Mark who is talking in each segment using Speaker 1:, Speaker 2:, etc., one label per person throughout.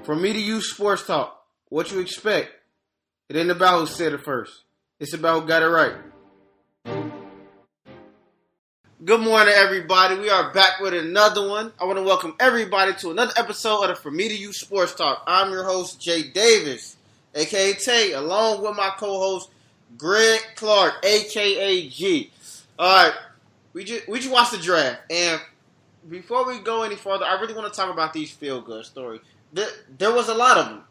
Speaker 1: From me to you, sports talk. What you expect? It ain't about who said it first. It's about who got it right. Good morning, everybody. We are back with another one. I want to welcome everybody to another episode of the From Me to You Sports Talk. I'm your host, Jay Davis, a.k.a. Tay, along with my co-host, Greg Clark, a.k.a. G. All right, we just watched the draft, and before we go any further, I really want to talk about these feel-good stories. There was a lot of them.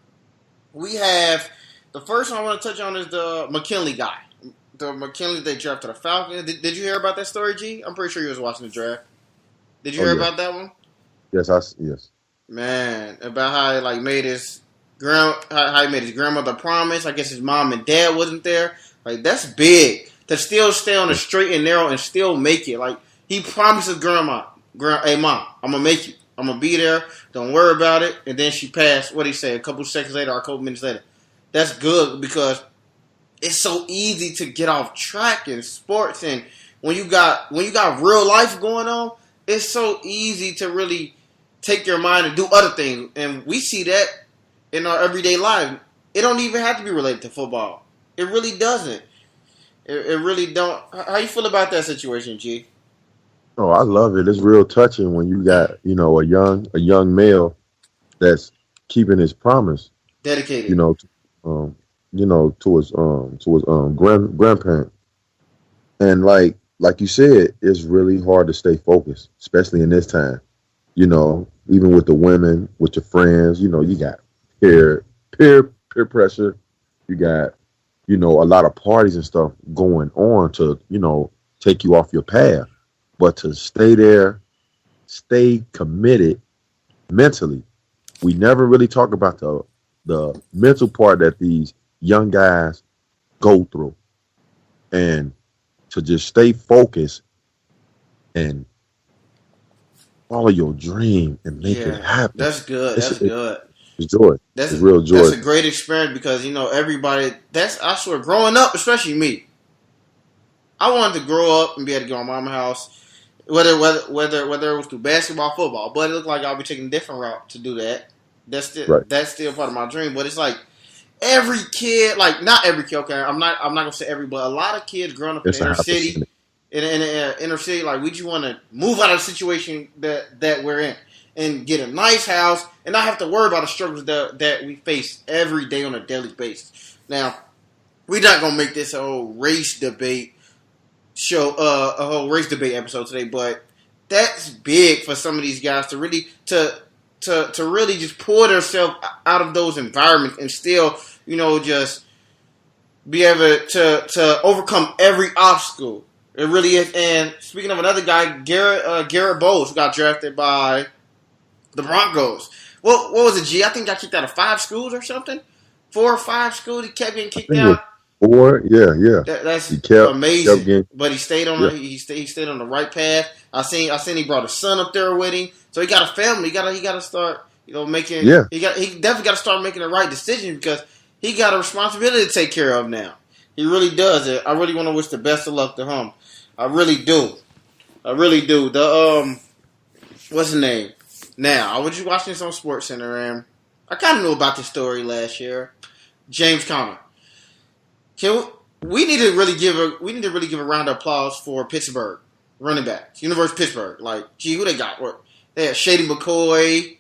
Speaker 1: We have, the first one I want to touch on is the McKinley guy. The McKinley they drafted the Falcons. Did you hear about that story, G? I'm pretty sure you was watching the draft. Did you hear about that one?
Speaker 2: Yes.
Speaker 1: Man, about how he made his grandmother promise. I guess his mom and dad wasn't there. Like, that's big. To still stay on the straight and narrow and still make it. Like, he promised his grandma, hey, Mom, I'm going to make you. I'm going to be there. Don't worry about it. And then she passed, what did he say, a couple seconds later or a couple minutes later. That's good because it's so easy to get off track in sports. And when you got real life going on, it's so easy to really take your mind and do other things. And we see that in our everyday life. It don't even have to be related to football. It really doesn't. It really don't. How you feel about that situation, G?
Speaker 2: Oh, I love it. It's real touching when you got, a young male that's keeping his promise.
Speaker 1: Dedicated.
Speaker 2: To his grandparent. And like you said, it's really hard to stay focused, especially in this time. Even with the women, with your friends, you got peer pressure. You got, a lot of parties and stuff going on to, take you off your path. But to stay there, stay committed mentally. We never really talk about the mental part that these young guys go through. And to just stay focused and follow your dream and make it happen.
Speaker 1: That's good. That's good.
Speaker 2: It's joy. It's real joy.
Speaker 1: That's a great experience because, everybody, I swear, growing up, especially me, I wanted to grow up and be able to go to my mama's house. Whether it was through basketball, football, but it looked like I'll be taking a different route to do that. That's still part of my dream. But it's like every kid, like not every kid. Okay, I'm not gonna say every, but a lot of kids growing up in the inner city, inner city, like we just want to move out of the situation that we're in and get a nice house and not have to worry about the struggles that we face every day on a daily basis. Now, we're not gonna make this a whole race debate show, a whole race debate episode today, but that's big for some of these guys to really to really just pull themselves out of those environments and still, just be able to overcome every obstacle. It really is. And speaking of another guy, Garrett Bowles, who got drafted by the Broncos. What was it, G? I think got kicked out of 5 schools or something. 4 or 5 schools. He kept getting kicked out.
Speaker 2: 4, yeah.
Speaker 1: That's
Speaker 2: amazing.
Speaker 1: But he stayed on he stayed on the right path. I seen he brought his son up there with him. So he got a family. He got to start, making.
Speaker 2: Yeah.
Speaker 1: He definitely got to start making the right decision because he got a responsibility to take care of now. He really does. I really want to wish the best of luck to him. I really do. The what's his name? Now I was just watching this on SportsCenter and I kind of knew about this story last year. James Conner. We need to really give a round of applause for Pittsburgh running backs, University of Pittsburgh. Like, gee, who they got? They had Shady McCoy,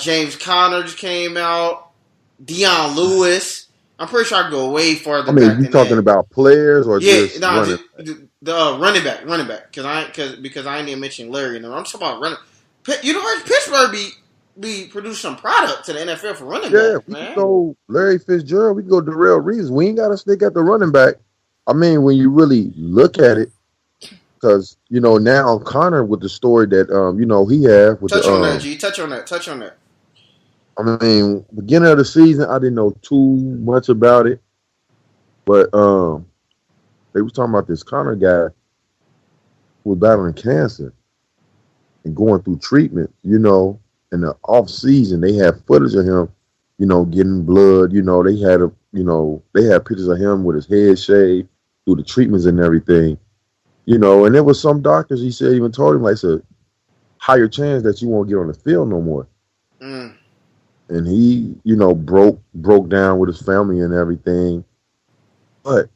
Speaker 1: James Conner just came out, Deion Lewis. I'm pretty sure I go way farther.
Speaker 2: You talking about players or
Speaker 1: just running back? Running back because I ain't even mentioning Larry. I'm talking about running. University of Pittsburgh be produce some product to the NFL for running back, man.
Speaker 2: We can go Larry Fitzgerald. We can go Darrell Reeves. We ain't got to stick at the running back. I mean, when you really look at it, because, now Connor with the story that, he had. Touch
Speaker 1: on that, G. Touch on that.
Speaker 2: I mean, beginning of the season, I didn't know too much about it. But they was talking about this Connor guy who was battling cancer and going through treatment, in the off season, they had footage of him, getting blood. They had pictures of him with his head shaved through the treatments and everything. And there was some doctors, he said, even told him, like, it's a higher chance that you won't get on the field no more. and he, broke down with his family and everything. But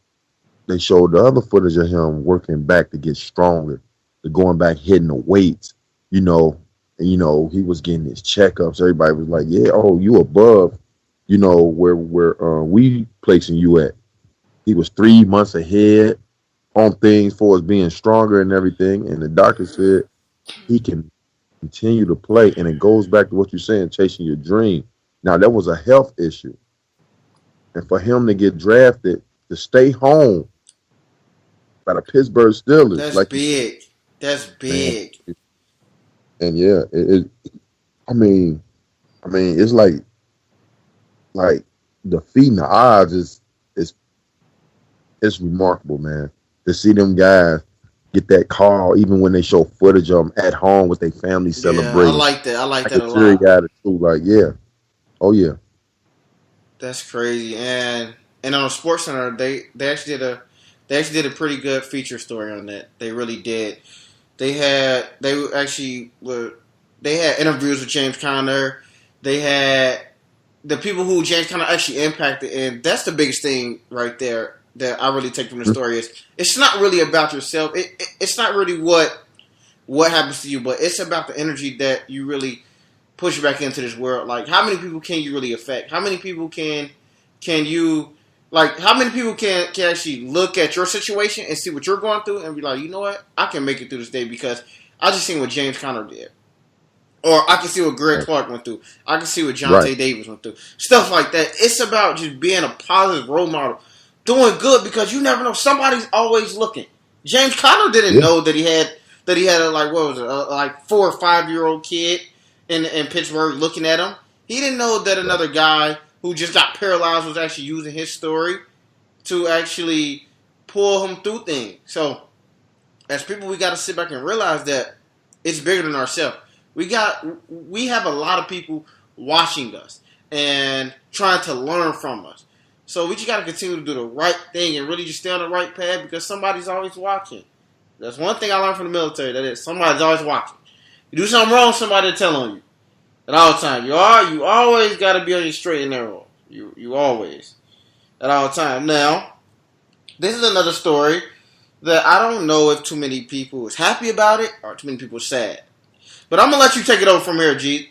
Speaker 2: they showed the other footage of him working back to get stronger, to going back hitting the weights, you know, and he was getting his checkups. Everybody was like, "Yeah, oh, you above, where we placing you at." He was 3 months ahead on things for us being stronger and everything. And the doctor said he can continue to play. And it goes back to what you're saying, chasing your dream. Now, that was a health issue. And for him to get drafted, to stay home by the Pittsburgh Steelers,
Speaker 1: That's
Speaker 2: like you said,
Speaker 1: big. That's
Speaker 2: man.
Speaker 1: big.
Speaker 2: And yeah, I mean, it's like defeating the odds is it's remarkable, man. To see them guys get that call, even when they show footage of them at home with their family
Speaker 1: Yeah, I
Speaker 2: celebrating.
Speaker 1: like that. I like
Speaker 2: I
Speaker 1: that
Speaker 2: could
Speaker 1: a
Speaker 2: teary
Speaker 1: lot.
Speaker 2: eyed it too. Like, yeah, oh yeah,
Speaker 1: That's crazy. And on Sports Center, they actually did a pretty good feature story on that. They really did. They actually were they had interviews with James Conner. They had the people who James Conner actually impacted, and that's the biggest thing right there that I really take from the story is it's not really about yourself. It's not really what happens to you, but it's about the energy that you really push back into this world. Like, how many people can you really affect? How many people can you like? How many people can actually look at your situation and see what you're going through and be like, you know what, I can make it through this day because I just seen what James Conner did. Or I can see what Greg
Speaker 2: right,
Speaker 1: Clark went through. I can see what
Speaker 2: right,
Speaker 1: Jonte Davis went through. Stuff like that. It's about just being a positive role model. Doing good because you never know. Somebody's always looking. James Conner didn't
Speaker 2: yeah,
Speaker 1: know that he had a, like what was it, like 4 or 5 year old kid in Pittsburgh looking at him. He didn't know that
Speaker 2: right,
Speaker 1: another guy who just got paralyzed was actually using his story to actually pull him through things. So as people, we got to sit back and realize that it's bigger than ourselves. We have a lot of people watching us and trying to learn from us. So we just got to continue to do the right thing and really just stay on the right path because somebody's always watching. That's one thing I learned from the military. That is, somebody's always watching. You do something wrong, somebody will tell on you at all times. You always got to be on your straight and narrow. You always at all times. Now, this is another story that I don't know if too many people is happy about it or too many people are sad. But I'm gonna let you take it over from here, G.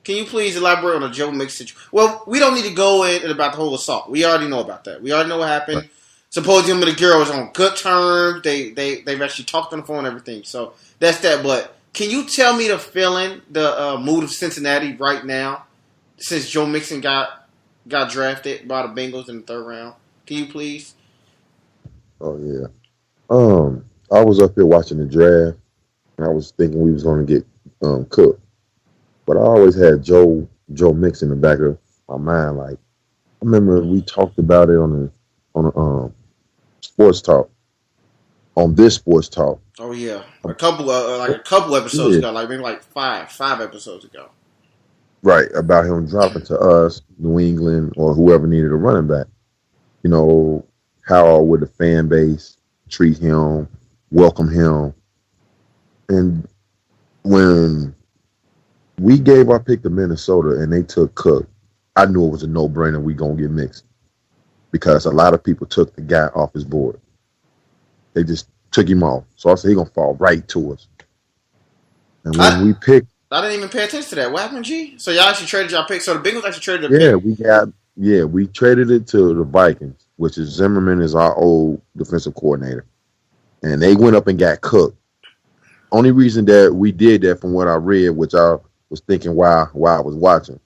Speaker 1: Can you please elaborate on the Joe Mix situation? Well, we don't need to go in about the whole assault. We already know about that. We already know what
Speaker 2: right.
Speaker 1: happened. Supposedly him and the girl was on good terms. They've actually talked on the phone and everything. So that's that. But can you tell me the feeling, the mood of Cincinnati right now since Joe Mixon got drafted by the Bengals in the third round? Can you please?
Speaker 2: Oh yeah. I was up here watching the draft, and I was thinking we was going to get cooked, but I always had Joe Mix in the back of my mind. Like, I remember we talked about it on a sports talk on this sports talk.
Speaker 1: Oh yeah,
Speaker 2: Um,
Speaker 1: a couple episodes
Speaker 2: yeah,
Speaker 1: ago, like maybe like five episodes ago.
Speaker 2: right, about him dropping to us, New England, or whoever needed a running back. You know, how would the fan base treat him, welcome him, and when we gave our pick to Minnesota and they took Cook, I knew it was a no brainer. We gonna get mixed because a lot of people took the guy off his board. They just took him off. So I said he gonna fall right to us. And when
Speaker 1: I
Speaker 2: we picked,
Speaker 1: I didn't even pay attention to that. What happened, G? So y'all actually traded y'all pick. So the Bengals actually traded their
Speaker 2: yeah,
Speaker 1: pick.
Speaker 2: we traded it to the Vikings, which is Zimmerman is our old defensive coordinator, and they went up and got Cook. Only reason that we did that, from what I read, which I was thinking while I was watching,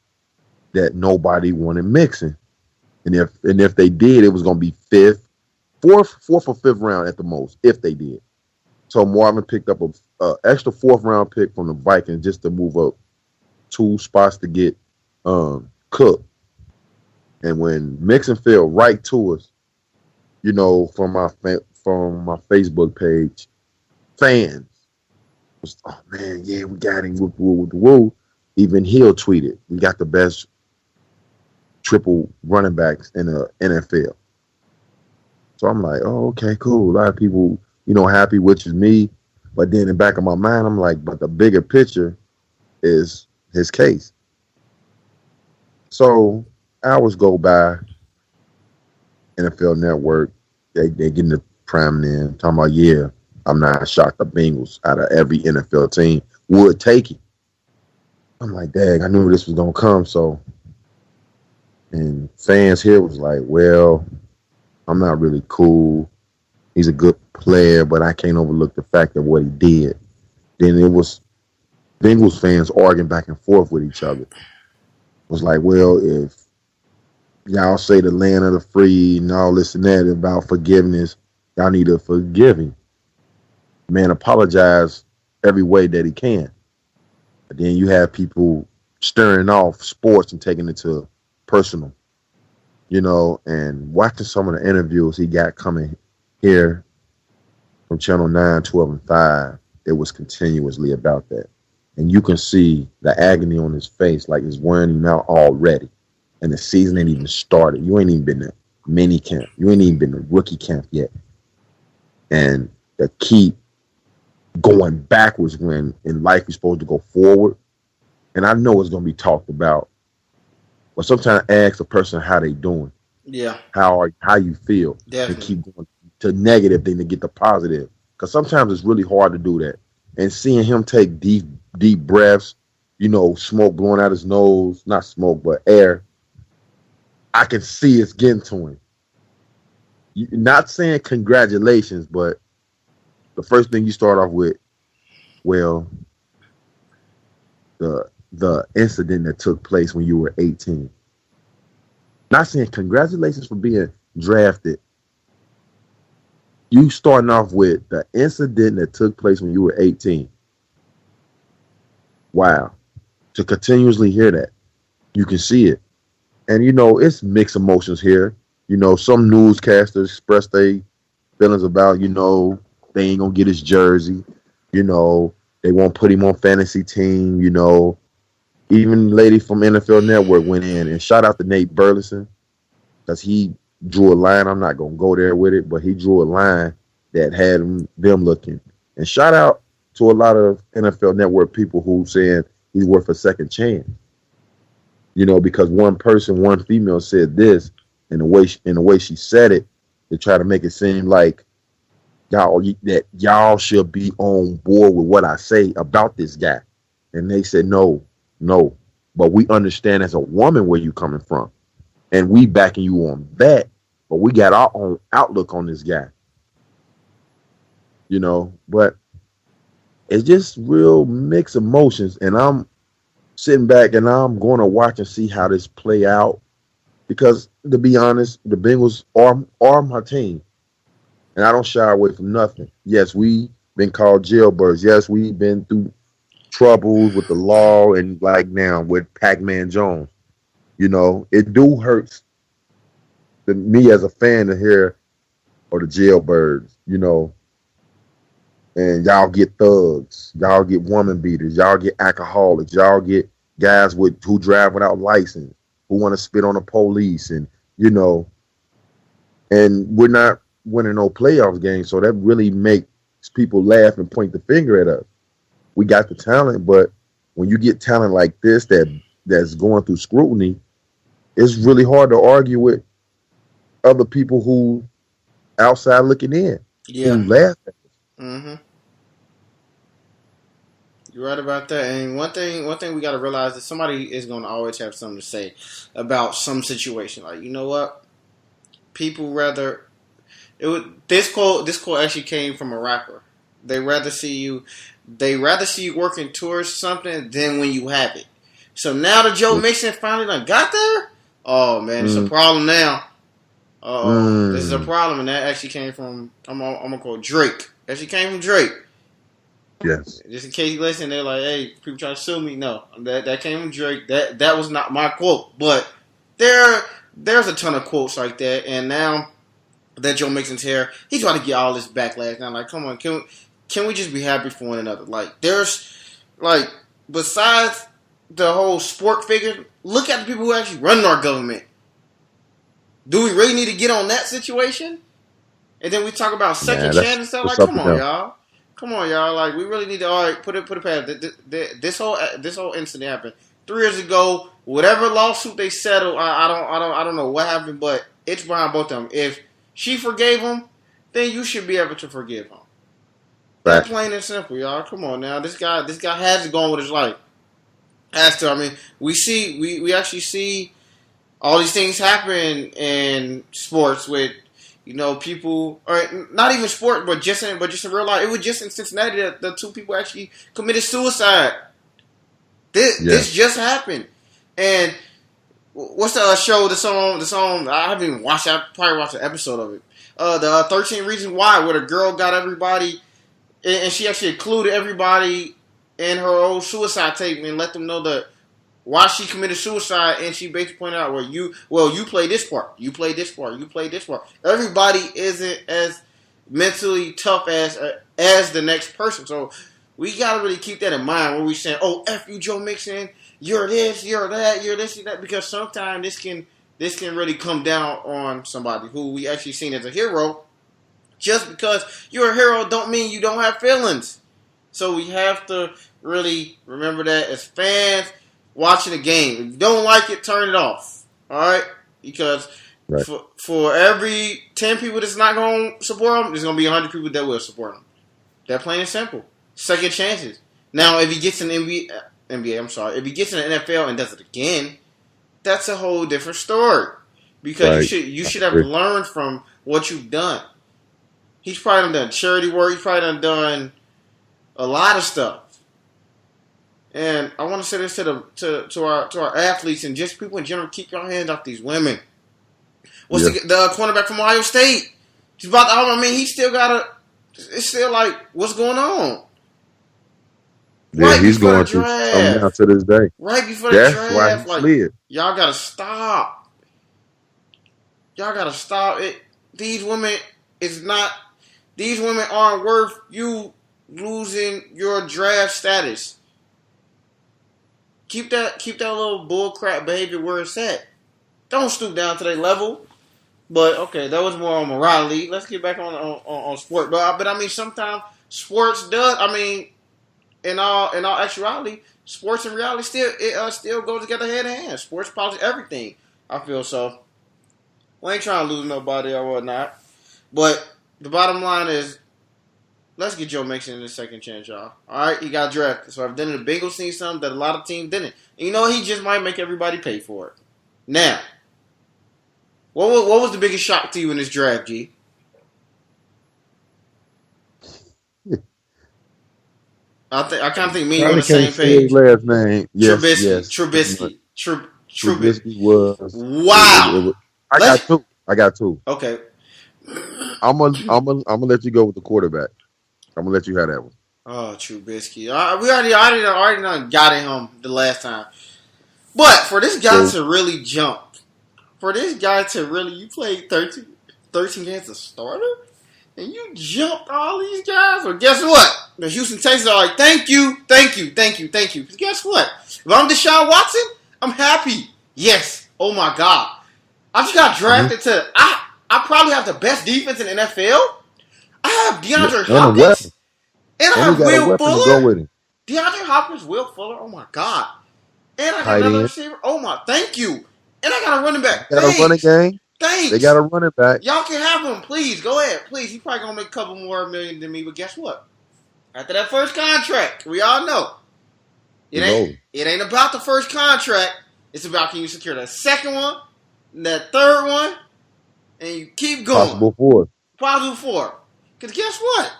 Speaker 2: that nobody wanted Mixon. And if they did, it was going to be fourth or fifth round at the most, if they did. So Marvin picked up a extra fourth round pick from the Vikings just to move up 2 spots to get Cook. And when Mixon fell right to us, from my Facebook page, fans was, oh man, yeah, we got him. Woo, woo, woo, woo. Even Hill tweeted, we got the best triple running backs in the NFL. So I'm like, oh, okay, cool. A lot of people, happy, which is me. But then in the back of my mind, I'm like, but the bigger picture is his case. So hours go by, NFL Network, they getting the prime in, talking about, yeah, I'm not shocked the Bengals out of every NFL team would take it. I'm like, dang, I knew this was gonna come. So, and fans here was like, well, I'm not really cool. He's a good player, but I can't overlook the fact of what he did. Then it was Bengals fans arguing back and forth with each other. It was like, well, if y'all say the land of the free and all this and that about forgiveness, y'all need to forgive him. Man, apologize every way that he can. But then you have people stirring off sports and taking it to personal, and watching some of the interviews he got coming here from Channel 9, 12, and 5, it was continuously about that. And you can see the agony on his face, like it's wearing him out already. And the season ain't even started. You ain't even been to mini camp. You ain't even been to rookie camp yet. And to keep going backwards when in life you're supposed to go forward. And I know it's going to be talked about. But sometimes ask a person how they doing.
Speaker 1: Yeah,
Speaker 2: How you feel. And
Speaker 1: definitely.
Speaker 2: keep going to negative thing to get the positive. Because sometimes it's really hard to do that. And seeing him take deep breaths, smoke blowing out his nose, not smoke, but air, I can see it's getting to him. Not saying congratulations, but the first thing you start off with, well, the incident that took place when you were 18. Not saying congratulations for being drafted. You starting off with the incident that took place when you were 18. Wow. To continuously hear that, you can see it. And it's mixed emotions here. Some newscasters express their feelings about, they ain't gonna get his jersey. They won't put him on fantasy team. Even lady from NFL Network went in and shout out to Nate Burleson because he drew a line. I'm not gonna go there with it, but he drew a line that had them looking. And shout out to a lot of NFL Network people who saying he's worth a second chance. Because one female said this, and the way she said it, to try to make it seem like y'all should be on board with what I say about this guy. And they said no, no. But we understand as a woman where you coming from. And we backing you on that. But we got our own outlook on this guy. But it's just real mixed emotions. And I'm sitting back and I'm going to watch and see how this play out. Because to be honest, the Bengals are my team. And I don't shy away from nothing. Yes, we been called jailbirds. Yes, we've been through troubles with the law and like now with Pac-Man Jones. It do hurts me as a fan to hear or the jailbirds, and y'all get thugs, y'all get woman beaters, y'all get alcoholics, y'all get guys who drive without license, who want to spit on the police, and and we're not winning no playoffs games, so that really makes people laugh and point the finger at us. We got the talent, but when you get talent like this that's going through scrutiny, it's really hard to argue with other people who outside looking in,
Speaker 1: Yeah.
Speaker 2: who laugh at us.
Speaker 1: Mm-hmm. You're right about that. And one thing we got to realize is somebody is going to always have something to say about some situation. Like, you know what? People rather this quote actually came from a rapper. They rather see you working towards something than when you have it. So now that Joe Mixon finally done got there, oh man, it's a
Speaker 2: Mm,
Speaker 1: problem now. This is a
Speaker 2: mm,
Speaker 1: problem, and that actually came from I'm gonna quote Drake. Actually came from Drake.
Speaker 2: yes.
Speaker 1: Just in case you listen, they're like, "Hey, people try to sue me." No, that came from Drake. That was not my quote, but there's a ton of quotes like that, and now that Joe Mixon's here, he's about to get all this backlash. Now, like, come on, can we just be happy for one another? Like, there's like besides the whole sport figure, look at the people who actually run our government. Do we really need to get on that situation? And then we talk about second
Speaker 2: Yeah,
Speaker 1: chance
Speaker 2: that's
Speaker 1: and stuff.
Speaker 2: for
Speaker 1: Like, come
Speaker 2: something
Speaker 1: on,
Speaker 2: else.
Speaker 1: y'all. Come on, y'all. Like, we really need to. All right, put it past. This whole incident happened 3 years ago. whatever lawsuit they settled, I don't know what happened, but it's behind both of them. If she forgave him, then you should be able to forgive him. That
Speaker 2: Fact.
Speaker 1: plain and simple, y'all. Come on now, this guy has to go on with his life. Has to. I mean, we actually see all these things happen in sports with people, or not even sport, but just in real life. It was just in Cincinnati that the two people actually committed suicide. This just happened, and what's the show? The song. I haven't even watched. I probably watched an episode of it. The 13 Reasons Why, where the girl got everybody, and she actually included everybody in her old suicide tape and let them know that why she committed suicide, and she basically pointed out, you play this part, you play this part, you play this part. Everybody isn't as mentally tough as the next person, so we gotta really keep that in mind when we saying, "Oh, F you, Joe Mixon, you're this, you're that, you're this, you're that," because sometimes this can really come down on somebody who we actually seen as a hero. Just because you're a hero don't mean you don't have feelings. So we have to really remember that as fans watching a game. If you don't like it, turn it off. All right? Because for every 10 people that's not going to support him, there's going to be 100 people that will support him. That plain and simple. Second chances. Now, if he gets an if he gets in the NFL and does it again, that's a whole different story. Because you should have learned from what you've done. He's probably done charity work. He's probably done a lot of stuff. And I want to say this to our athletes and just people in general: keep your hands off these women. What's the cornerback from Ohio State? He's about to, I mean, he still got it's still like, what's going on?
Speaker 2: Yeah, he's going through something now to this day.
Speaker 1: Right before the draft,
Speaker 2: why he slid.
Speaker 1: Y'all gotta stop. Y'all gotta stop it. These women aren't worth you losing your draft status. Keep that little bullcrap behavior where it's at. Don't stoop down to their level. But okay, that was more on morality. Let's get back on sport. But I mean, sometimes sports does. I mean, in all actuality, sports and reality still go together hand in hand. Sports, politics, everything. I feel so. We ain't trying to lose nobody or whatnot. But the bottom line is, let's get Joe Mixon in the second chance, y'all. All right, he got drafted. So I've done the Bengals seen something that a lot of teams didn't. And you know, he just might make everybody pay for it. Now, what was the biggest shock to you in this draft, G? I kind of think me and you on the same page.
Speaker 2: His last name, yes,
Speaker 1: Trubisky.
Speaker 2: Trubisky was.
Speaker 1: Wow.
Speaker 2: I got two.
Speaker 1: Okay.
Speaker 2: I'm gonna let you go with the quarterback. I'm gonna let you have that one.
Speaker 1: Oh, Trubisky. We already got at him the last time. But for this guy to really jump, you played 13 games as a starter, and you jumped all these guys. Well, guess what? The Houston Texans are like, thank you. Because guess what? If I'm Deshaun Watson, I'm happy. Yes. Oh my God. I just got drafted to. I probably have the best defense in the NFL. I have DeAndre Hopkins. And I have Will Fuller. DeAndre Hopkins, Will Fuller. Oh my God. And I got another receiver. Oh my, thank you. And I got a running back.
Speaker 2: They got a running game.
Speaker 1: Thanks.
Speaker 2: They got a running back.
Speaker 1: Y'all can have him. Please, go ahead. Please. He's probably going to make a couple more million than me. But guess what? After that first contract, we all know. It ain't about the first contract. It's about, can you secure that second one, that third one, and you keep going. Possible four. Because guess what?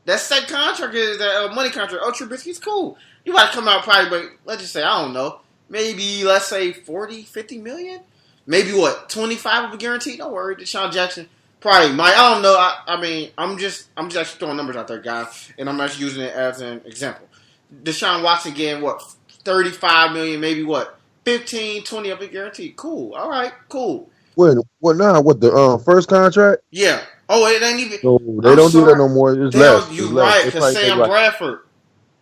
Speaker 1: That second contract is that money contract. Oh, Trubisky's cool. You might come out probably, but let's just say, I don't know, maybe, let's say 40, 50 million? Maybe what, 25 of a guarantee? Don't worry, Deshaun Jackson probably might. I don't know. I mean, I'm just actually throwing numbers out there, guys, and I'm actually using it as an example. Deshaun Watson getting, what, 35 million, maybe what, 15, 20 of a guarantee. Cool. All right, cool.
Speaker 2: What the first contract?
Speaker 1: Yeah. Oh, it ain't even.
Speaker 2: So they don't do that no more. It's less.
Speaker 1: You're right, because Sam Bradford.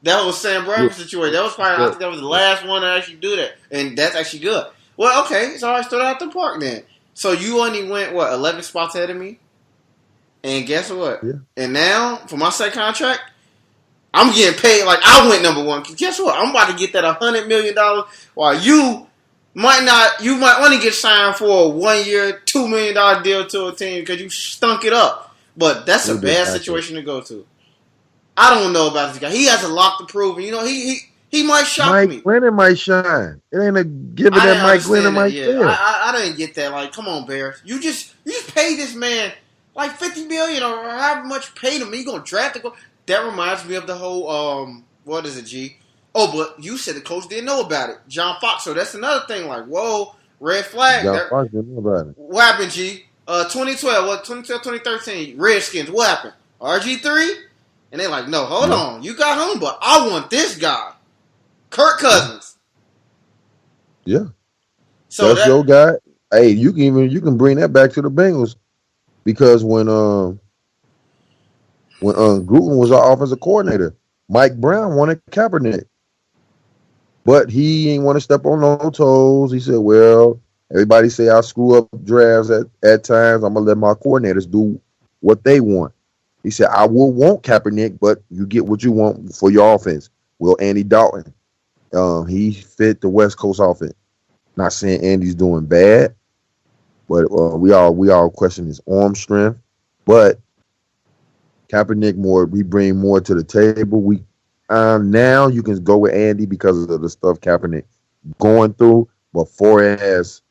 Speaker 1: That was Sam Bradford's situation. That was probably, I think that was the last one to actually do that. And that's actually good. Well, okay, so I started out the park then. So you only went, 11 spots ahead of me? And guess what?
Speaker 2: Yeah.
Speaker 1: And now, for my second contract, I'm getting paid like I went number one. Because guess what? I'm about to get that $100 million while you Might not. You might want to get signed for a 1 year, $2 million deal to a team because you stunk it up. But that's a
Speaker 2: Who did
Speaker 1: bad
Speaker 2: I say?
Speaker 1: situation to go to. I don't know about this guy. He has a lot to prove. And, he might shock
Speaker 2: Mike
Speaker 1: me.
Speaker 2: Glennon might shine. It ain't a given
Speaker 1: I
Speaker 2: that
Speaker 1: didn't
Speaker 2: Mike Glennon
Speaker 1: understand that.
Speaker 2: might
Speaker 1: Yeah,
Speaker 2: fail.
Speaker 1: I didn't get that. Like, come on, Bears. You just pay this man like $50 million or however much you paid him. And you gonna draft the. That reminds me of the whole what is it, G? Oh, but you said the coach didn't know about it, John Fox. So that's another thing. Like, whoa, red flag.
Speaker 2: John Fox didn't know about it.
Speaker 1: What happened, G? 2012, 2013, Redskins. What happened? RG3? And they like, no, hold
Speaker 2: Yeah,
Speaker 1: on. You got home, but I want this guy, Kirk
Speaker 2: yeah,
Speaker 1: Cousins.
Speaker 2: yeah.
Speaker 1: So
Speaker 2: That's
Speaker 1: that,
Speaker 2: your guy. Hey, you can bring that back to the Bengals because when Gruden was our offensive coordinator, Mike Brown wanted Kaepernick, but he ain't want to step on no toes. He said, "Well, everybody say I screw up drafts at times. I'm gonna let my coordinators do what they want." He said, "I will want Kaepernick, but you get what you want for your offense." Well, Andy Dalton, he fit the West Coast offense. Not saying Andy's doing bad, but we all question his arm strength. But Kaepernick we bring more to the table. We now you can go with Andy because of the stuff Kaepernick going through. But for as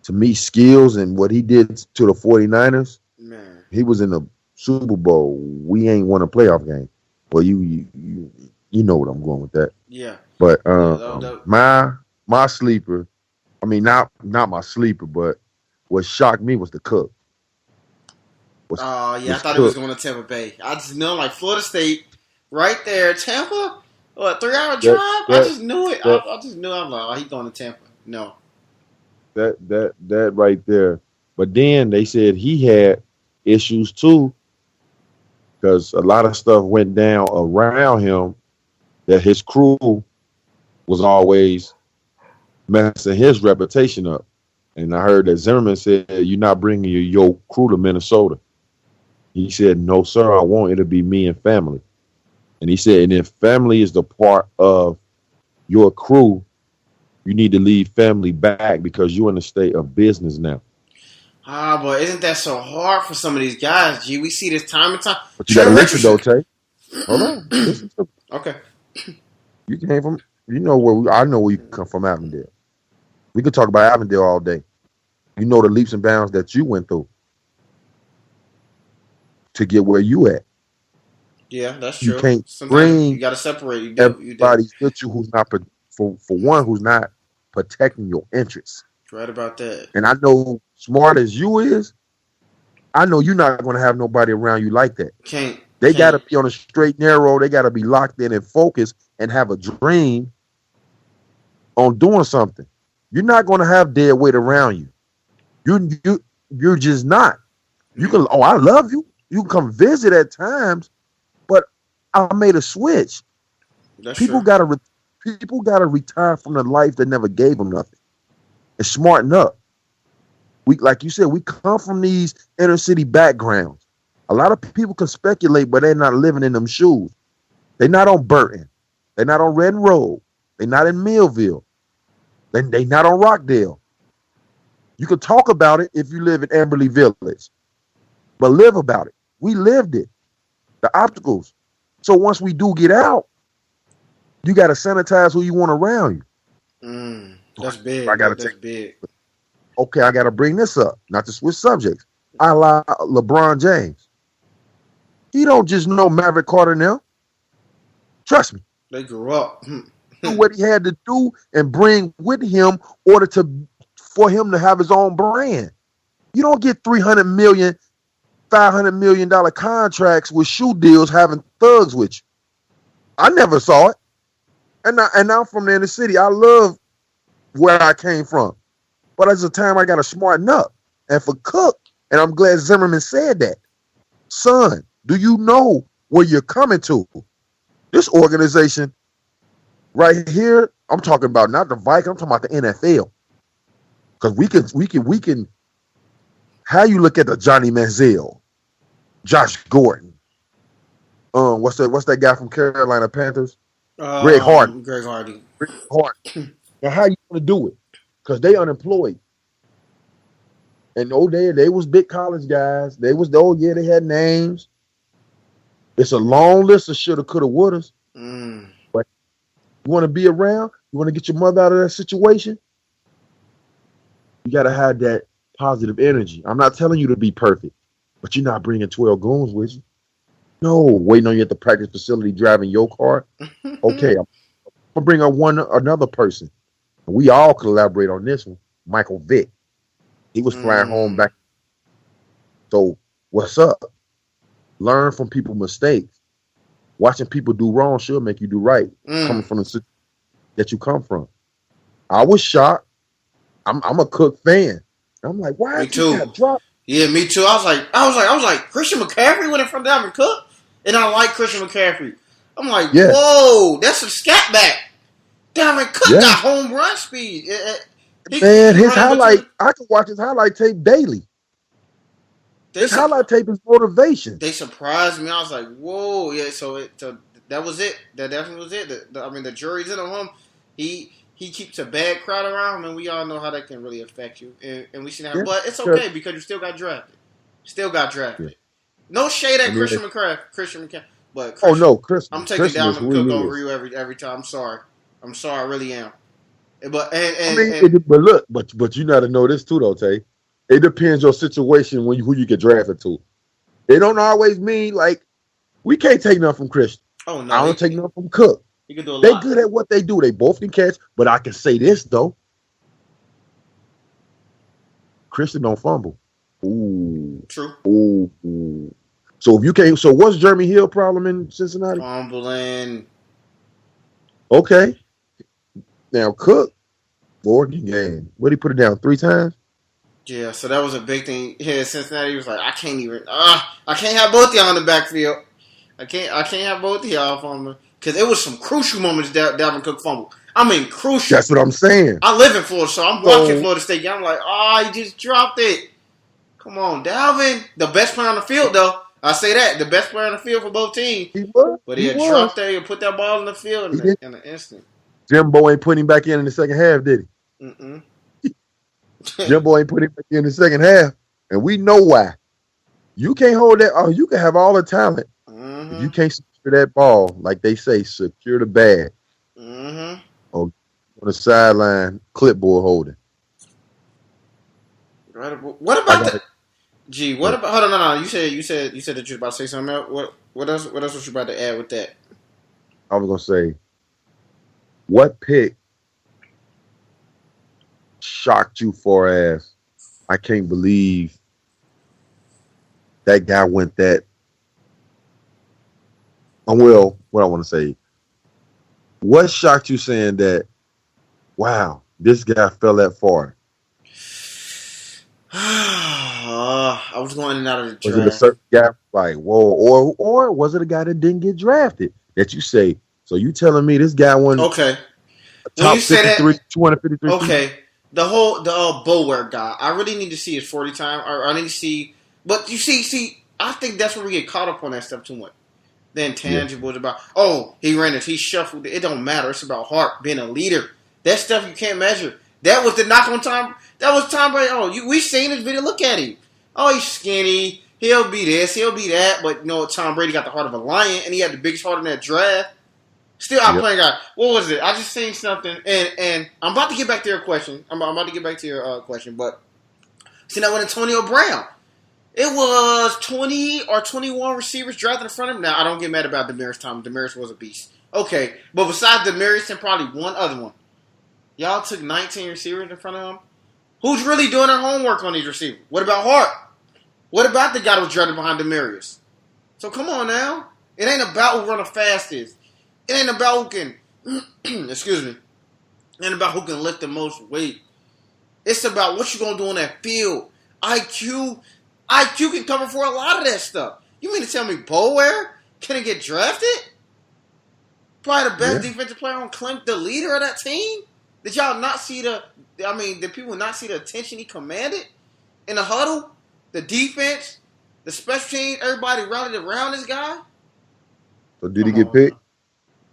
Speaker 2: to me skills and what he did to the 49ers,
Speaker 1: man,
Speaker 2: he was in the Super Bowl. We ain't won a playoff game. Well, you know what I'm going with that.
Speaker 1: yeah.
Speaker 2: But
Speaker 1: Yeah,
Speaker 2: my sleeper, I mean not my sleeper, but what shocked me was the Cook.
Speaker 1: I
Speaker 2: Was
Speaker 1: thought he was
Speaker 2: Cook.
Speaker 1: going to Tampa Bay. I just know, like Florida State, right there, Tampa. What 3 hour drive?
Speaker 2: That
Speaker 1: I
Speaker 2: that
Speaker 1: just knew it.
Speaker 2: that
Speaker 1: I just knew. I'm like, oh, he's going to Tampa. No,
Speaker 2: that right there. But then they said he had issues too because a lot of stuff went down around him that his crew was always messing his reputation up. And I heard that Zimmerman said, "You're not bringing your crew to Minnesota." He said, "No, sir, I won't. It'll be me and family." And he said, "And if family is the part of your crew, you need to leave family back because you're in a state of business now."
Speaker 1: but isn't that so hard for some of these guys? Gee, we see this time and time.
Speaker 2: But you got to
Speaker 1: Trent
Speaker 2: listen,
Speaker 1: Richardson.
Speaker 2: though, Tay. Hold on. Listen to
Speaker 1: Okay.
Speaker 2: you came from. You know I know where you come from, Avondale. We could talk about Avondale all day. You know the leaps and bounds that you went through to get where you at.
Speaker 1: Yeah, that's
Speaker 2: You
Speaker 1: true.
Speaker 2: can't
Speaker 1: Sometimes you
Speaker 2: bring
Speaker 1: got to separate. You do. You do.
Speaker 2: everybody with you who's not for one who's not protecting your interests.
Speaker 1: Right about that.
Speaker 2: And I know smart as you is, I know you're not going to have nobody around you like that.
Speaker 1: Can't.
Speaker 2: They got to
Speaker 1: Can't.
Speaker 2: be on a straight narrow. They got to be locked in and focused and have a dream on doing something. You're not going to have dead weight around you. You're just not. You can. Oh, I love you. You can come visit at times, but I made a switch.
Speaker 1: That's
Speaker 2: People
Speaker 1: true.
Speaker 2: gotta people gotta retire from the life that never gave them nothing and smarten up. We like you said, we come from these inner city backgrounds. A lot of people can speculate, but they're not living in them shoes. They're not on Burton. They're not on Red Road. They're not in Millville. They're not on Rockdale. You can talk about it if you live in Amberley Village, but live about it. We lived it. The obstacles. So once we do get out, you got to sanitize who you want around you.
Speaker 1: That's
Speaker 2: I
Speaker 1: big.
Speaker 2: got to
Speaker 1: That's
Speaker 2: take.
Speaker 1: big.
Speaker 2: Okay, I got to bring this up, not to switch subjects. I like LeBron James. He don't just know Maverick Carter now. Trust me.
Speaker 1: They grew up.
Speaker 2: Do what he had to do and bring with him order for him to have his own brand. You don't get 300 million, $500 million contracts with shoe deals having thugs with you. I never saw it. And I'm from the inner city. I love where I came from. But as a time I got to smarten up. And for Cook, and I'm glad Zimmerman said that, son, do you know where you're coming to? This organization right here, I'm talking about not the Vikings, I'm talking about the NFL. Because we can, how you look at the Johnny Manziel, Josh Gordon, what's that guy from Carolina Panthers? Greg Hardy.
Speaker 1: Greg Hardy.
Speaker 2: Greg Hardy. Now how you gonna do it? because they unemployed. And they was big college guys. They was they had names. It's a long list of shoulda, coulda, wouldas.
Speaker 1: Mm.
Speaker 2: But you want to be around? You want to get your mother out of that situation? You got to have that positive energy. I'm not telling you to be perfect, but you're not bringing 12 goons with you. No, waiting on you at the practice facility driving your car. Okay, I'm gonna bring up another person. We all collaborate on this one. Michael Vick. He was flying home back. So what's up? Learn from people's mistakes. Watching people do wrong should make you do right. Coming from the situation that you come from. I was shocked. I'm a Cook fan. I'm like, why
Speaker 1: Me
Speaker 2: is this guy
Speaker 1: too.
Speaker 2: dropped?
Speaker 1: Yeah, me too. I was like, Christian McCaffrey went in front of Dalvin Cook, and I like Christian McCaffrey. I'm like,
Speaker 2: Yeah.
Speaker 1: whoa, that's some scat back. Dalvin Cook got home run speed.
Speaker 2: Man, his highlight, I can watch his highlight tape daily. His highlight tape is motivation.
Speaker 1: They surprised me. I was like, whoa, yeah. So that was it. That definitely was it. The jury's in on him. He keeps a bad crowd around him, and we all know how that can really affect you. And we seen that, but it's okay because you still got drafted. Yeah. No shade at Christian McCaffrey. But
Speaker 2: Chris,
Speaker 1: I'm taking Dalvin Cook over you every time. I'm sorry, I really am. But
Speaker 2: but you gotta know this too, though, Tay. It depends your situation who you get drafted to. It don't always mean like we can't take nothing from Christian.
Speaker 1: Oh no,
Speaker 2: I don't take nothing from Cook.
Speaker 1: He can do a
Speaker 2: they
Speaker 1: lot.
Speaker 2: Good at what they do. They both can catch. But I can say this though: Christian don't fumble. Ooh,
Speaker 1: true.
Speaker 2: Ooh. So if you can't, so what's Jeremy Hill problem in Cincinnati?
Speaker 1: Fumbling.
Speaker 2: Okay. Now Cook, Oregon game. What did he put it down 3 times?
Speaker 1: Yeah, so that was a big thing here in Cincinnati. He was like, I can't have both of y'all in the backfield. I can't have both of y'all fumbling. Because it was some crucial moments that Dalvin Cook fumbled. I mean, crucial.
Speaker 2: That's what I'm saying.
Speaker 1: I live in Florida, so I'm watching Florida State. I'm like, he just dropped it. Come on, Dalvin. The best player on the field, though. I say that. The best player on the field for both teams.
Speaker 2: He was.
Speaker 1: But he had dropped there and put that ball in the field in an instant.
Speaker 2: Jimbo ain't putting him back in the second half, did he?
Speaker 1: Mm-mm.
Speaker 2: Jimbo ain't putting him back in the second half. And we know why. You can't hold that. Oh, you can have all the talent.
Speaker 1: Mm-hmm.
Speaker 2: If you can't secure that ball, like they say, secure the bag.
Speaker 1: Mm-hmm.
Speaker 2: Or on the sideline, clipboard holding.
Speaker 1: Right. What about the... Gee, what about... Hold on, no. You said that you were about to say something else. What else was you about to add with that?
Speaker 2: I was going to say, what pick shocked you for as, I can't believe that guy went that... Well, what I want to say, what shocked you saying that, wow, this guy fell that far?
Speaker 1: I was going in and out of the draft.
Speaker 2: Was it a certain guy like, whoa, or was it a guy that didn't get drafted that you say, so you telling me this guy won top 53, 253?
Speaker 1: Okay, the Bower guy, I really need to see his 40 time, or I need to see, but you see, I think that's where we get caught up on that stuff too much. The intangibles about, he ran it, he shuffled it. It don't matter. It's about heart, being a leader. That stuff you can't measure. That was the knock on Tom. That was Tom Brady. We seen this video. Look at him. Oh, he's skinny. He'll be this. He'll be that. But Tom Brady got the heart of a lion, and he had the biggest heart in that draft. Still out playing guy. What was it? I just seen something, and I'm about to get back to your question. I'm about to get back to your question, but see that with Antonio Brown. It was 20 or 21 receivers drafted in front of him. Now, I don't get mad about Demaryius Thomas. Demaryius was a beast. Okay, but besides Demaryius and probably one other one, y'all took 19 receivers in front of him. Who's really doing their homework on these receivers? What about Hart? What about the guy that was drafted behind Demaryius? So come on now. It ain't about who run the fastest. It ain't about who can, excuse me, it ain't about who can lift the most weight. It's about what you going to do on that field. IQ can cover for a lot of that stuff. You mean to tell me Bower can get drafted? Probably the best defensive player on Clemson, the leader of that team? Did y'all not see did people not see the attention he commanded in the huddle? The defense, the special team, everybody rallied around this guy?
Speaker 2: So did he get picked?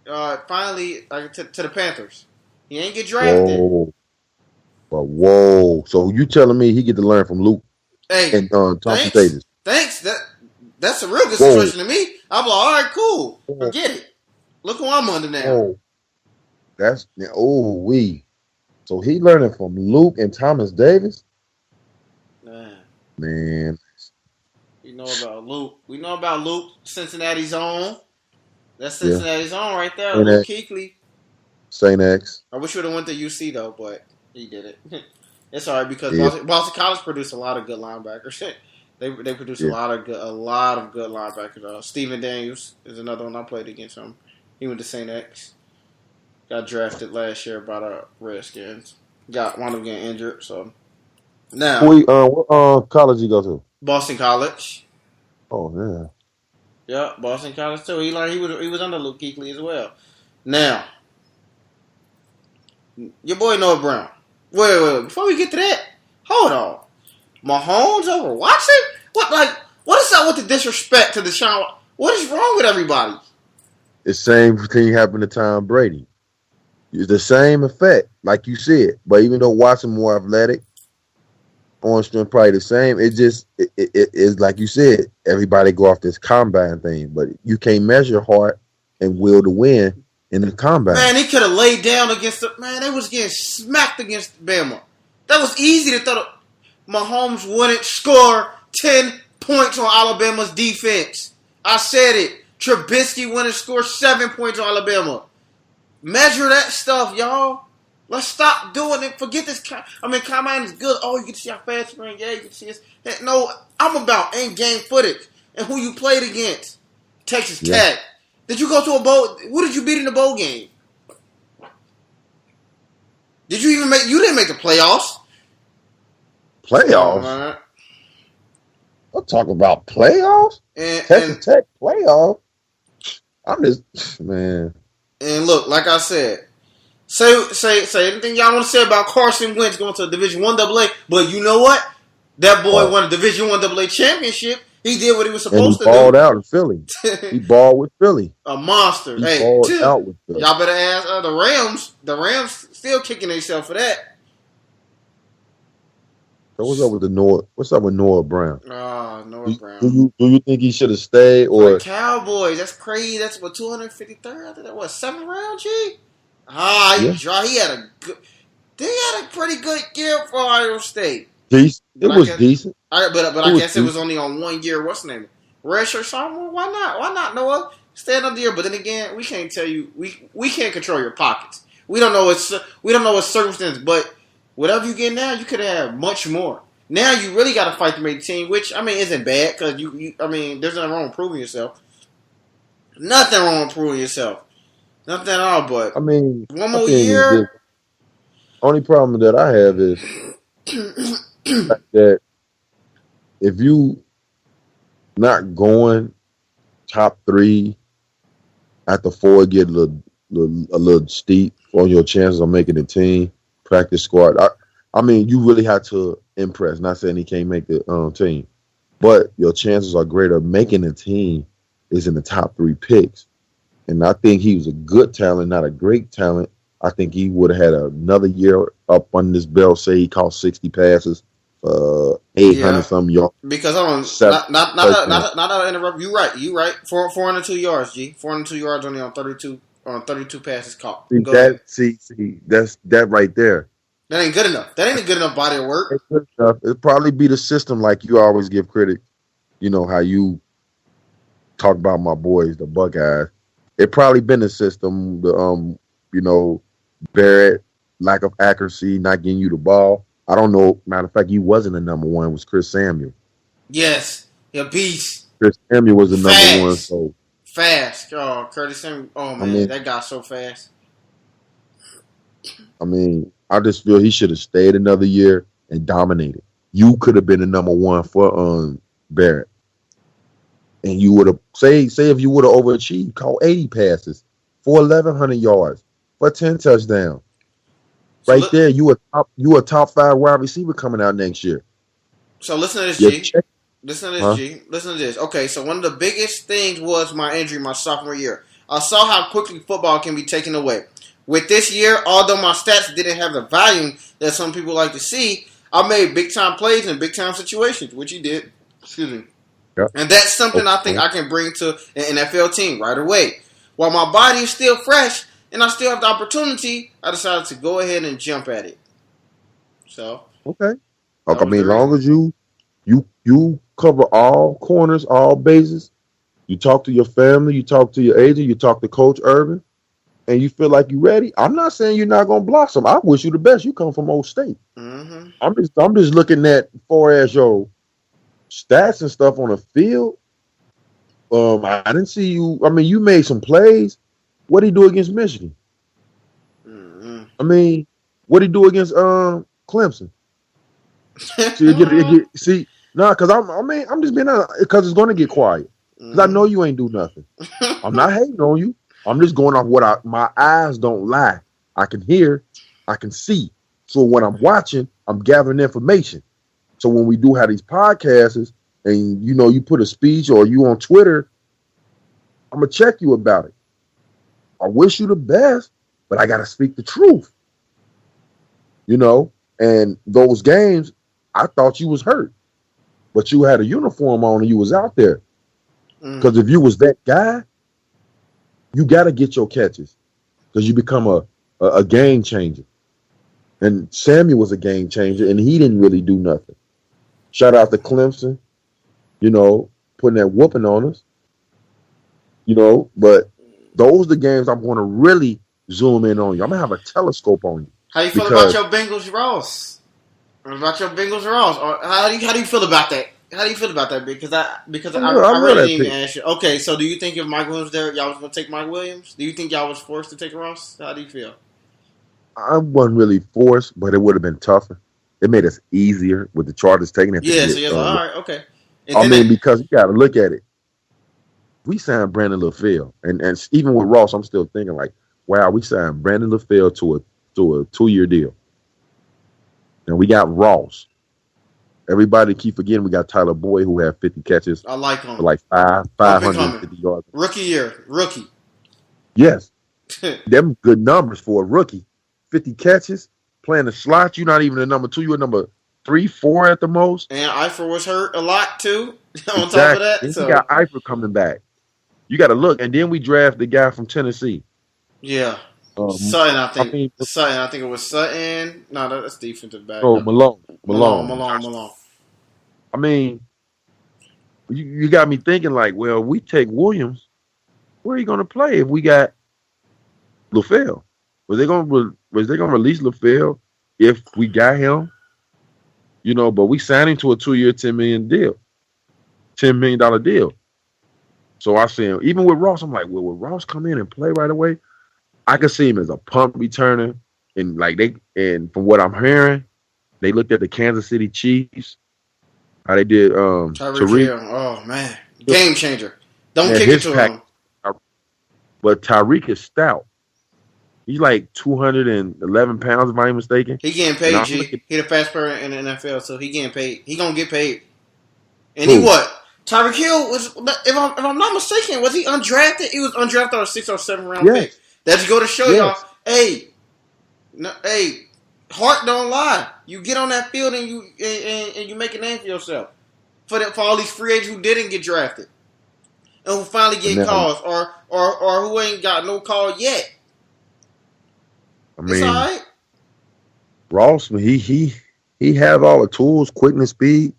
Speaker 1: Finally, to the Panthers. He ain't get drafted.
Speaker 2: But whoa, so you telling me he get to learn from Luke
Speaker 1: Hey,
Speaker 2: and Thompson
Speaker 1: thanks.
Speaker 2: Davis?
Speaker 1: Thanks. That's a real good
Speaker 2: Whoa,
Speaker 1: situation to me. I'm like, all right, cool.
Speaker 2: whoa,
Speaker 1: Forget it. Look who I'm under now.
Speaker 2: whoa. That's we. So he learning from Luke and Thomas Davis.
Speaker 1: Man,
Speaker 2: Man,
Speaker 1: we know about Luke. We know about Luke, Cincinnati's own. That's
Speaker 2: yeah,
Speaker 1: Cincinnati's own right there.
Speaker 2: Saint
Speaker 1: Luke
Speaker 2: X,
Speaker 1: Kuechly.
Speaker 2: Saint X.
Speaker 1: I wish we would have went to UC though, but he did it. It's all right because
Speaker 2: Yeah,
Speaker 1: Boston College produced a lot of good linebackers. They produce
Speaker 2: yeah.
Speaker 1: a lot of good linebackers. Stephen Daniels is another one I played against him. He went to St. X. Got drafted last year by the Redskins. Got one of getting injured. So now
Speaker 2: What college you go to?
Speaker 1: Boston College.
Speaker 2: Oh yeah.
Speaker 1: Yeah, Boston College too. He learned he was under Luke Kuechly as well. Now your boy Noah Brown. Wait. Before we get to that, hold on. Mahomes over Watson? What is up with the disrespect to Deshaun? What is wrong with everybody?
Speaker 2: The same thing happened to Tom Brady. It's the same effect, like you said. But even though Watson more athletic, Armstrong probably the same. It's like you said. Everybody go off this combine thing, but you can't measure heart and will to win in the combine.
Speaker 1: Man, he could have laid down against the man. They was getting smacked against Bama. That was easy to throw. Mahomes wouldn't score 10 points on Alabama's defense. I said it. Trubisky wouldn't score 7 points on Alabama. Measure that stuff, y'all. Let's stop doing it. Forget this. Combine is good. Oh, you can see how fast we're in. Yeah, you can see this. No, I'm about in-game footage and who you played against. Texas Tech. Did you go to a bowl? Who did you beat in the bowl game? Did you even make? You didn't make the playoffs.
Speaker 2: Playoffs? I'll talk about playoffs? Texas Tech playoffs? I'm just, man.
Speaker 1: And look, like I said, say anything y'all want to say about Carson Wentz going to a Division I AA, but you know what? That boy won a Division I AA championship. He did what he was supposed to do.
Speaker 2: He balled out in Philly. He balled with Philly.
Speaker 1: A monster.
Speaker 2: He balled out with Philly.
Speaker 1: Y'all better ask the Rams. The Rams still kicking themselves for that.
Speaker 2: So what's up with Noah? What's up with Noah Brown?
Speaker 1: Noah Brown.
Speaker 2: Do you think he should have stayed or
Speaker 1: the Cowboys? That's crazy. That's what 253rd. I think that was 7th round. G. He had a good. They had a pretty good year for Iowa State.
Speaker 2: Decent. It was decent.
Speaker 1: But I guess it was only on 1 year. What's the name? Redshirt sophomore. Why not? Why not, Noah? Stay another year. But then again, we can't tell you. We can't control your pockets. We don't know what circumstance. But whatever you get now, you could have much more. Now you really got to fight to make the team, which isn't bad because there's nothing wrong with proving yourself. Nothing wrong with proving yourself. Nothing at all. But one more year.
Speaker 2: Only problem that I have is that if you not going top 3 after 4, get a little steep on your chances of making the team, practice squad. You really have to impress. Not saying he can't make the team, but your chances are greater of making the team is in the top 3 picks. And I think he was a good talent, not a great talent. I think he would have had another year up on this belt. Say he caught 60 passes, 800 something yards.
Speaker 1: Because not to interrupt. You right. 402 yards, G. 402 yards only on 32 passes caught.
Speaker 2: That's that right there.
Speaker 1: That ain't good enough. That ain't a good enough body of work.
Speaker 2: It'd probably be the system, like you always give credit. You know how you talk about my boys, the Buckeyes. It probably been the system. Barrett, lack of accuracy, not getting you the ball. I don't know. Matter of fact, he wasn't the number 1. It was Chris Samuel.
Speaker 1: Yes, a beast.
Speaker 2: Chris Samuel was the number 1. So
Speaker 1: fast. Oh, Curtis Samuel. Oh man, that guy so fast.
Speaker 2: I just feel he should have stayed another year and dominated. You could have been the number 1 for Barrett, and you would have say if you would have overachieved, caught 80 passes for 1,100 yards. For 10 touchdowns. Right there, you a top 5 wide receiver coming out next year.
Speaker 1: So listen to this, G. Listen to this. Okay, so one of the biggest things was my injury my sophomore year. I saw how quickly football can be taken away. With this year, although my stats didn't have the volume that some people like to see, I made big time plays in big time situations, which he did. Excuse me.
Speaker 2: Yeah.
Speaker 1: And that's something I think
Speaker 2: Okay.
Speaker 1: I can bring to an NFL team right away. While my body is still fresh and I still have the opportunity, I decided to go ahead and jump at it. So
Speaker 2: Okay.
Speaker 1: that
Speaker 2: I
Speaker 1: was the
Speaker 2: mean, long
Speaker 1: reason.
Speaker 2: as you cover all corners, all bases. You talk to your family, you talk to your agent, you talk to Coach Urban, and you feel like you're ready. I'm not saying you're not gonna blossom. I wish you the best. You come from Old State.
Speaker 1: Mm-hmm.
Speaker 2: I'm just looking at far as your stats and stuff on the field. I didn't see you. I mean, you made some plays. What did he do against Michigan?
Speaker 1: Mm-hmm.
Speaker 2: I mean, what did he do against Clemson? See, see, nah, because I'm just being honest, because it's gonna get quiet. Because I know
Speaker 1: mm-hmm.
Speaker 2: you ain't do nothing. I'm not hating on you. I'm just going off what my eyes don't lie. I can hear, I can see. So when I'm watching, I'm gathering information. So when we do have these podcasts and you put a speech or you on Twitter, I'm gonna check you about it. I wish you the best, but I gotta speak the truth. You know, and those games, I thought you was hurt, but you had a uniform on and you was out there.
Speaker 1: Mm.
Speaker 2: Because if you was that guy, you gotta get your catches because you become a game changer. And Samuel was a game changer, and he didn't really do nothing. Shout out to Clemson, putting that whooping on us, But those are the games I'm going to really zoom in on you. I'm going to have a telescope on you
Speaker 1: How you feel about
Speaker 2: because
Speaker 1: your Bengals, Ross? About your Bengals, Ross? Or how do you feel about that? How do you feel about that?
Speaker 2: I
Speaker 1: I
Speaker 2: love
Speaker 1: really
Speaker 2: that
Speaker 1: didn't even
Speaker 2: pick.
Speaker 1: ask you. Okay, so do you think if Mike Williams there, y'all was gonna take Mike Williams? Do you think y'all was forced to take Ross? How do you feel?
Speaker 2: I wasn't really forced, but it would have been tougher. It made us easier with the Chargers taking it to
Speaker 1: Yeah,
Speaker 2: get.
Speaker 1: so you're like, all right, okay. And
Speaker 2: I
Speaker 1: then
Speaker 2: mean, because you got to look at it. We signed Brandon LaFleur, and even with Ross, I'm still thinking like, wow, we signed Brandon LaFleur to a 2-year deal, and we got Ross. Everybody keep forgetting we got Tyler Boyd who had 50 catches
Speaker 1: I like
Speaker 2: for
Speaker 1: him.
Speaker 2: like
Speaker 1: Up and
Speaker 2: 550
Speaker 1: coming.
Speaker 2: yards.
Speaker 1: Rookie year. Rookie.
Speaker 2: Yes, them good numbers for a rookie. 50 catches, playing the slot. You're not even a number 2. You're a number 3, 4 at the most.
Speaker 1: And Eifert was hurt a lot too. On top of
Speaker 2: Exactly.
Speaker 1: that,
Speaker 2: Then you got
Speaker 1: so
Speaker 2: Eifert coming back. You got to look, and then we draft the guy from Tennessee.
Speaker 1: yeah.
Speaker 2: Um,
Speaker 1: Sutton, I
Speaker 2: I
Speaker 1: think.
Speaker 2: mean,
Speaker 1: Sutton, I think it was Sutton. No, that's defensive back.
Speaker 2: no, Malone,
Speaker 1: Malone,
Speaker 2: Malone.
Speaker 1: Malone, Malone.
Speaker 2: I mean, you got me thinking like, well, we take Williams. Where are you going to play if we got LaFleur? Was they gonna release LaFleur if we got him? But we signed him to a 2-year, $10 million deal. So I see him even with Ross. I'm like, well, will Ross come in and play right away? I could see him as a punt returner, and from what I'm hearing, they looked at the Kansas City Chiefs, how they did
Speaker 1: Tyreek
Speaker 2: Tariq.
Speaker 1: Hill. Oh man. Game changer. Don't
Speaker 2: Man,
Speaker 1: kick it
Speaker 2: his
Speaker 1: to
Speaker 2: pack,
Speaker 1: him.
Speaker 2: but Tyreek is stout. He's like 211 pounds, if I'm not mistaken.
Speaker 1: He getting
Speaker 2: And
Speaker 1: paid,
Speaker 2: I'm looking
Speaker 1: G. He the fast player in the NFL, so he getting paid. He gonna get paid. And he
Speaker 2: who?
Speaker 1: what? Tyreek Hill was, if I'm not mistaken, was he undrafted? He was undrafted or a 6th or 7th round pick.
Speaker 2: Yes,
Speaker 1: That go to show y'all,
Speaker 2: yes.
Speaker 1: hey, no, hey, heart don't lie. You get on that field and you make a name for yourself. For all these free agents who didn't get drafted and who finally
Speaker 2: But
Speaker 1: get
Speaker 2: now,
Speaker 1: calls or who ain't got no call yet.
Speaker 2: I
Speaker 1: It's all
Speaker 2: mean,
Speaker 1: right.
Speaker 2: Ross, he has all the tools, quickness, speed.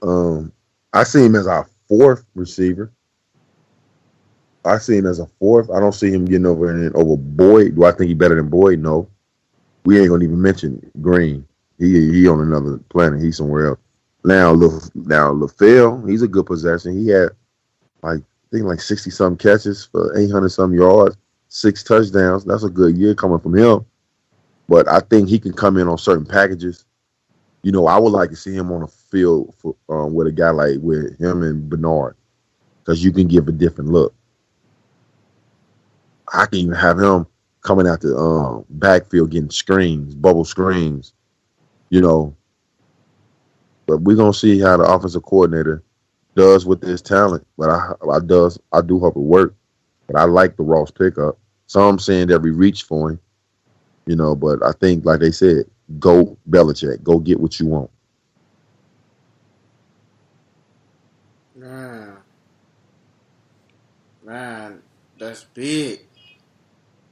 Speaker 2: Um, I see him as our fourth receiver. I see him as a fourth. I don't see him getting over Boyd. Do I think he's better than Boyd? No. We ain't gonna even mention Green. He on another planet. He's somewhere else. Now LaFleur, he's a good possession. He had I think like 60 some catches for 800 some yards, 6 touchdowns. That's a good year coming from him. But I think he can come in on certain packages. I would like to see him on a field with a guy like with him and Bernard because you can give a different look. I can even have him coming out the backfield getting screens, bubble screens, you know. But we're gonna see how the offensive coordinator does with this talent. But I do hope it works. But I like the Ross pickup. Some saying that we reached for him. You know, but I think, like they said, go Belichick, go get what you want.
Speaker 1: Man, man, that's big.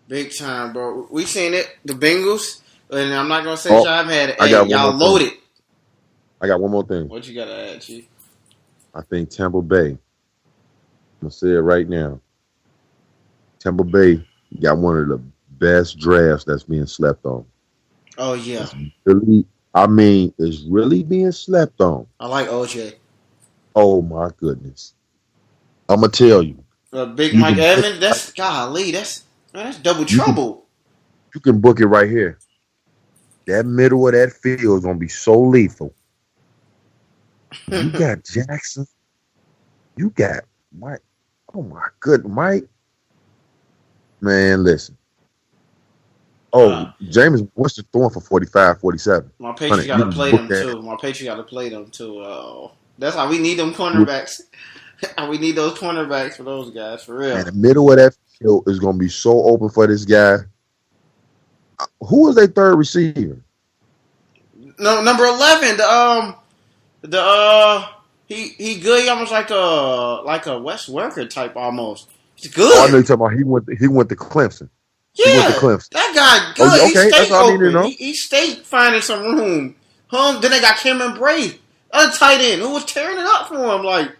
Speaker 1: Big time, bro. We seen it. The Bengals. And I'm not gonna say
Speaker 2: Oh,
Speaker 1: y'all haven't had it.
Speaker 2: I
Speaker 1: Hey,
Speaker 2: got one
Speaker 1: y'all
Speaker 2: more thing.
Speaker 1: loaded.
Speaker 2: I got one more thing.
Speaker 1: What you gotta add, Chief?
Speaker 2: I think Tampa Bay. I'm gonna say it right now. Tampa Bay got one of the best drafts that's being slept on.
Speaker 1: Oh yeah.
Speaker 2: It's really, I mean, it's really being slept on.
Speaker 1: I like OJ.
Speaker 2: Oh my goodness. I'm gonna tell you.
Speaker 1: Big
Speaker 2: You
Speaker 1: Mike
Speaker 2: can
Speaker 1: Evans. That's golly. That's double
Speaker 2: you can
Speaker 1: trouble.
Speaker 2: you can book it right here. That middle of that field is gonna be so lethal. You got Jackson. You got Mike. Oh my good Mike. Man, listen.
Speaker 1: uh,
Speaker 2: Oh, James Winston throwing for 45, 47.
Speaker 1: my Patriots
Speaker 2: 100. You
Speaker 1: gotta
Speaker 2: can
Speaker 1: play
Speaker 2: book
Speaker 1: them
Speaker 2: that.
Speaker 1: too. My Patriots gotta play them too. That's how we need them
Speaker 2: Man,
Speaker 1: cornerbacks. We need those cornerbacks for those guys for real.
Speaker 2: the middle of that field is gonna be so open for this guy. Who is their third receiver?
Speaker 1: No, number 11. The he good. He almost like a Wes Worker type almost. He's
Speaker 2: Oh, I know
Speaker 1: good.
Speaker 2: you're talking about he went to Clemson. He went to
Speaker 1: Yeah,
Speaker 2: Clemson.
Speaker 1: that guy
Speaker 2: Oh, yeah,
Speaker 1: good. He
Speaker 2: okay. That's
Speaker 1: stayed
Speaker 2: all I need to
Speaker 1: open.
Speaker 2: know.
Speaker 1: He stayed finding some room. Then they got Cameron Brate, other tight end, who was tearing it up for him. Like,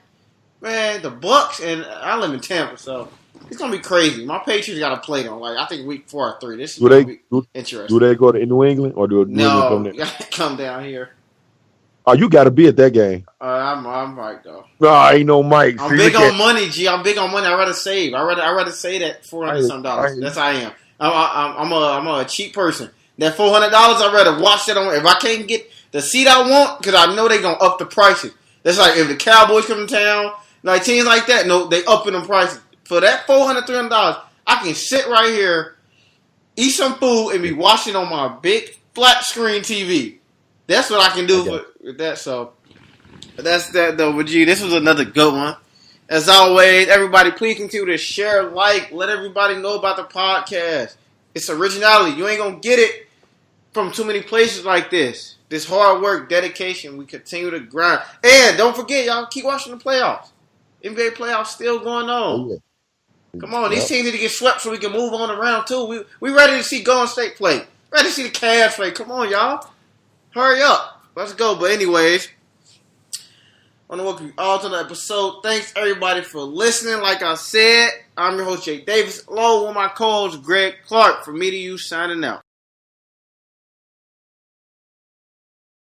Speaker 1: man, the Bucks, and I live in Tampa, so it's gonna be crazy. My Patriots got to play them. Like, I think week 4 or 3. This is
Speaker 2: Do
Speaker 1: gonna
Speaker 2: they
Speaker 1: be
Speaker 2: do, do
Speaker 1: interesting.
Speaker 2: they go to New England or do New England come
Speaker 1: No,
Speaker 2: there?
Speaker 1: you gotta come down here.
Speaker 2: Oh, you got to be at that game.
Speaker 1: I'm right though.
Speaker 2: No, ain't no Mike.
Speaker 1: I'm
Speaker 2: See,
Speaker 1: big
Speaker 2: look
Speaker 1: on
Speaker 2: at.
Speaker 1: money, G. I'm big on money. I rather save. I rather save that $400 some
Speaker 2: I
Speaker 1: dollars. That's how I am. I'm a cheap person. That $400, I rather watch that on. If I can't get the seat I want, because I know they gonna up the prices. That's like if the Cowboys come to town, like teams like that. No, they upping the prices for that $300. I can sit right here, eat some food, and be watching on my big flat screen TV. That's what I can
Speaker 2: I
Speaker 1: do
Speaker 2: got.
Speaker 1: with that. So that's that though. But G, this was another good one. As always, everybody, please continue to share, like, let everybody know about the podcast. It's originality. You ain't gonna get it from too many places like this. This hard work, dedication, we continue to grind. And don't forget, y'all, keep watching the playoffs. NBA playoffs still going
Speaker 2: Oh
Speaker 1: on.
Speaker 2: yeah.
Speaker 1: Come on, these
Speaker 2: Yep.
Speaker 1: teams need to get swept so we can move on to round 2. We ready to see Golden State play. Ready to see the Cavs play. Come on, y'all. Hurry up. Let's go. But anyways, I want to welcome you all to the episode. Thanks everybody for listening. Like I said, I'm your host Jay Davis, along with my co-host Greg Clark. From me to you, signing out.